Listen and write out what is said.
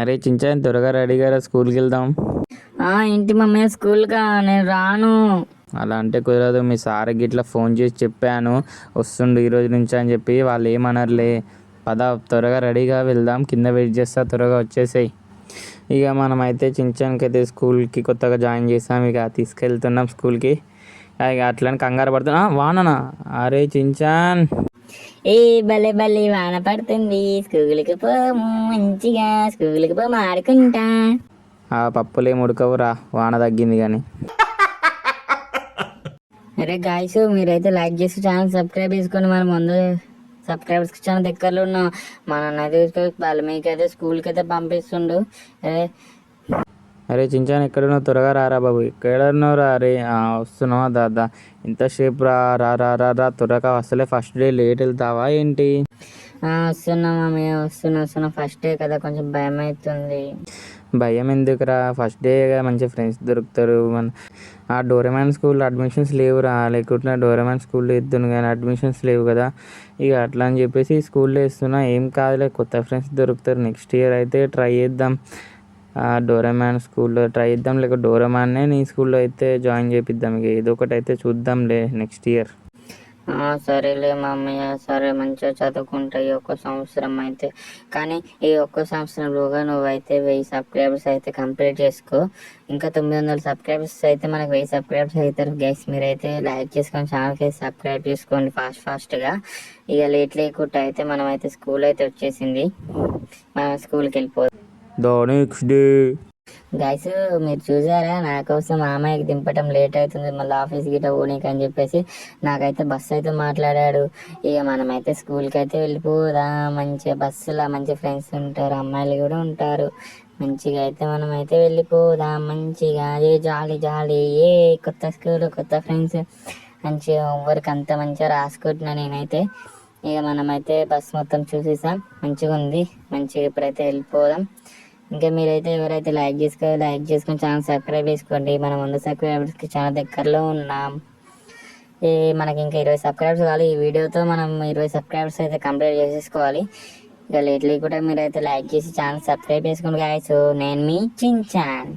అరే చించాన్ త్వరగా రెడీగా రా, స్కూల్కి వెళ్దాం. ఏంటి మమ్మీ స్కూల్గా నేను రాను. అలా అంటే కుదరదు, మీ సార్ గిట్లా ఫోన్ చేసి చెప్పాను వస్తుండు ఈరోజు నుంచి అని చెప్పి, వాళ్ళు ఏమనర్లే. పద త్వరగా రెడీగా వెళ్దాం, కింద వెయిట్ చేస్తా, త్వరగా వచ్చేసాయి. ఇక మనమైతే చించాన్కి అయితే స్కూల్కి కొత్తగా జాయిన్ చేసాం, ఇక తీసుకెళ్తున్నాం స్కూల్కి. ఇక అట్లని కంగారు పడుతున్నా. వాననా? అరే చించాన్. ఏ భలే భలే వాన పడుతుంది, స్కూల్కి పోము మంచిగా, స్కూల్కి పోము ఆడుకుంటా. ఆ పప్పులేం ఉడకవురా, వాన తగ్గింది కానీ. అరే గాయస్, మీరైతే లైక్ చేసి ఛానల్ సబ్స్క్రైబ్ చేసుకోండి. మనం ముందు సబ్స్క్రైబర్స్ చాలా దగ్గరలో ఉన్నాం. మన అన్నది వాళ్ళ మీకైతే స్కూల్కి అయితే పంపిస్తుండు. అరే అరే చించాన్ ఎక్కడున్నావు, త్వరగా రారా బాబు. ఎక్కడున్నావు రా? అరే వస్తున్నావా దాదా? ఇంతసేపు రా రా రా రా రా త్వరగా. అసలే ఫస్ట్ డే లేట్ వెళ్తావా ఏంటి? వస్తున్నా మమ్మీ, వస్తున్నా. ఫస్ట్ డే కదా, కొంచెం భయం అవుతుంది. భయం ఎందుకురా, ఫస్ట్ డే మంచి ఫ్రెండ్స్ దొరుకుతారు. ఆ డోరేమాన్ స్కూల్లో అడ్మిషన్స్ లేవురా, లేకుంటే డోరేమాన్ స్కూల్లో ఇద్దును కానీ అడ్మిషన్స్ లేవు కదా. ఇక అట్లా అని చెప్పేసి స్కూల్లో వేస్తున్నా. ఏం కాదులే, కొత్త ఫ్రెండ్స్ దొరుకుతారు. నెక్స్ట్ ఇయర్ అయితే ట్రై చేద్దాం, డోరేమాన్ స్కూల్లో ట్రై చేద్దాం, లేక డోరేమాన్నే నీ స్కూల్లో అయితే జాయిన్ చేపిద్దాం. ఇక ఏదో ఒకటి అయితే చూద్దాంలే నెక్స్ట్ ఇయర్. సరేలే మమ్మీ, సరే మంచిగా చదువుకుంటా ఈ ఒక్క సంవత్సరం అయితే. కానీ ఈ ఒక్క సంవత్సరంలోగా నువ్వైతే 1000 సబ్స్క్రైబర్స్ అయితే కంప్లీట్ చేసుకో. ఇంకా 900 సబ్స్క్రైబర్స్ అయితే మనకు 1000 సబ్స్క్రైబర్స్ అవుతారు గైస్. మీరైతే లైక్ చేసుకొని ఛానల్కి అయితే సబ్స్క్రైబ్ చేసుకోండి ఫాస్ట్గా. ఇక లేట్ లేకుండా అయితే మనం అయితే స్కూల్ అయితే వచ్చేసింది, మనం స్కూల్కి వెళ్ళిపోతాం. నెక్స్ట్ డే గైస్, మీరు చూసారా, నా కోసం మామయ్యకి దింపటం లేట్ అవుతుంది, మళ్ళీ ఆఫీస్ గిట్ట పోనీకి అని చెప్పేసి నాకైతే బస్సు అయితే మాట్లాడాడు. ఇక మనమైతే స్కూల్కి అయితే వెళ్ళిపోదాం. మంచిగా బస్సులో మంచి ఫ్రెండ్స్ ఉంటారు, అమ్మాయిలు కూడా ఉంటారు. మంచిగా అయితే మనం అయితే వెళ్ళిపోదాం మంచిగా. ఏ జాలీ జాలీ, ఏ కొత్త స్కూల్, కొత్త ఫ్రెండ్స్, మంచిగా హోంవర్క్ అంతా మంచిగా రాసుకుంటున్నా నేనైతే. ఇక మనమైతే బస్ మొత్తం చూసేసాం, మంచిగా ఉంది. మంచిగా ఇప్పుడైతే వెళ్ళిపోదాం. ఇంకా మీరైతే ఎవరైతే లైక్ చేసుకొని ఛానల్ సబ్స్క్రైబ్ చేసుకోండి. మనం 100 సబ్స్క్రైబర్స్కి చాలా దగ్గరలో ఉన్నాం. మనకి ఇంకా 20 సబ్స్క్రైబర్స్ కావాలి. ఈ వీడియోతో మనం 20 సబ్స్క్రైబర్స్ అయితే కంప్లీట్ చేసేసుకోవాలి. ఇక లేట్లీ కూడా మీరైతే లైక్ చేసి ఛానల్ సబ్స్క్రైబ్ చేసుకోండి గాయ్స్. నేను మీ చించాన్.